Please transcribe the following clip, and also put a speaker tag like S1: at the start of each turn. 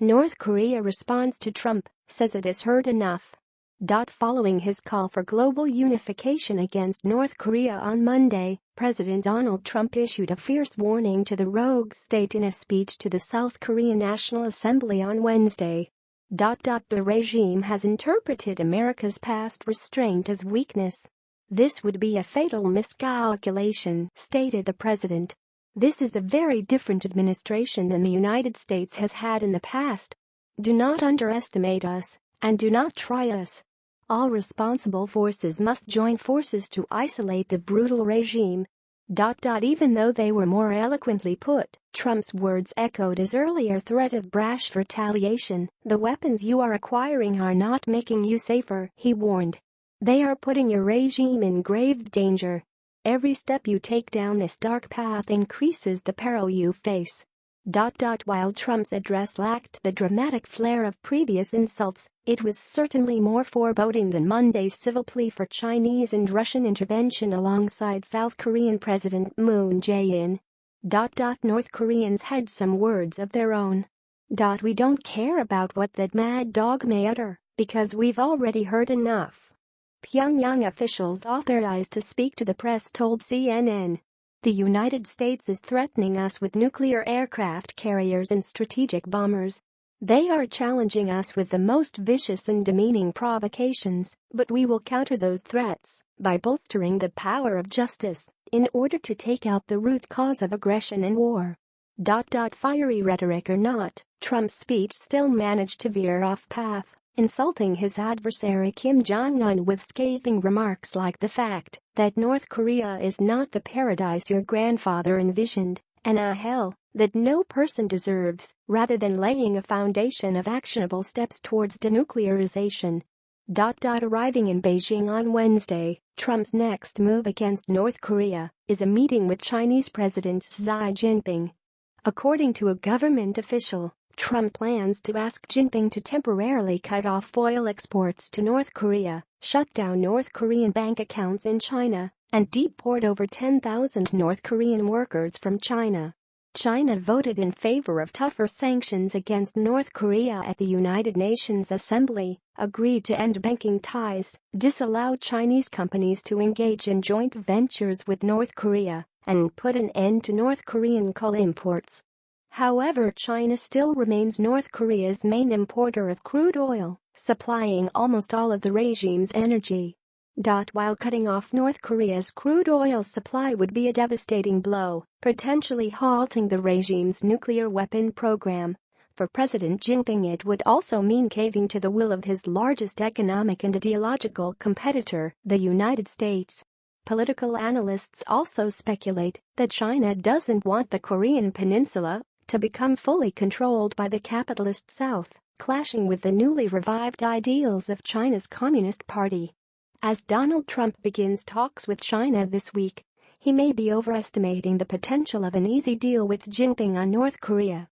S1: North Korea responds to Trump, says it has heard enough. Following his call for global unification against North Korea on Monday, President Donald Trump issued a fierce warning to the rogue state in a speech to the South Korean National Assembly on Wednesday. The regime has interpreted America's past restraint as weakness. This would be a fatal miscalculation, stated the president. This is a very different administration than the United States has had in the past. Do not underestimate us, and do not try us. All responsible forces must join forces to isolate the brutal regime. Even though they were more eloquently put, Trump's words echoed his earlier threat of brash retaliation. The weapons you are acquiring are not making you safer, he warned. They are putting your regime in grave danger. Every step you take down this dark path increases the peril you face. While Trump's address lacked the dramatic flair of previous insults, it was certainly more foreboding than Monday's civil plea for Chinese and Russian intervention alongside South Korean President Moon Jae-in. North Koreans had some words of their own. We don't care about what that mad dog may utter, because we've already heard enough. Pyongyang officials authorized to speak to the press told CNN. The United States is threatening us with nuclear aircraft carriers and strategic bombers. They are challenging us with the most vicious and demeaning provocations, but we will counter those threats by bolstering the power of justice in order to take out the root cause of aggression and war. Fiery rhetoric or not, Trump's speech still managed to veer off path, insulting his adversary Kim Jong-un with scathing remarks like the fact that North Korea is not the paradise your grandfather envisioned, and a hell that no person deserves, rather than laying a foundation of actionable steps towards denuclearization. Arriving in Beijing on Wednesday, Trump's next move against North Korea is a meeting with Chinese President Xi Jinping. According to a government official, Trump plans to ask Jinping to temporarily cut off oil exports to North Korea, shut down North Korean bank accounts in China, and deport over 10,000 North Korean workers from China. China voted in favor of tougher sanctions against North Korea at the United Nations Assembly, agreed to end banking ties, disallowed Chinese companies to engage in joint ventures with North Korea, and put an end to North Korean coal imports. However, China still remains North Korea's main importer of crude oil, supplying almost all of the regime's energy. While cutting off North Korea's crude oil supply would be a devastating blow, potentially halting the regime's nuclear weapon program, for President Jinping it would also mean caving to the will of his largest economic and ideological competitor, the United States. Political analysts also speculate that China doesn't want the Korean peninsula to become fully controlled by the capitalist South, clashing with the newly revived ideals of China's Communist Party. As Donald Trump begins talks with China this week, he may be overestimating the potential of an easy deal with Jinping on North Korea.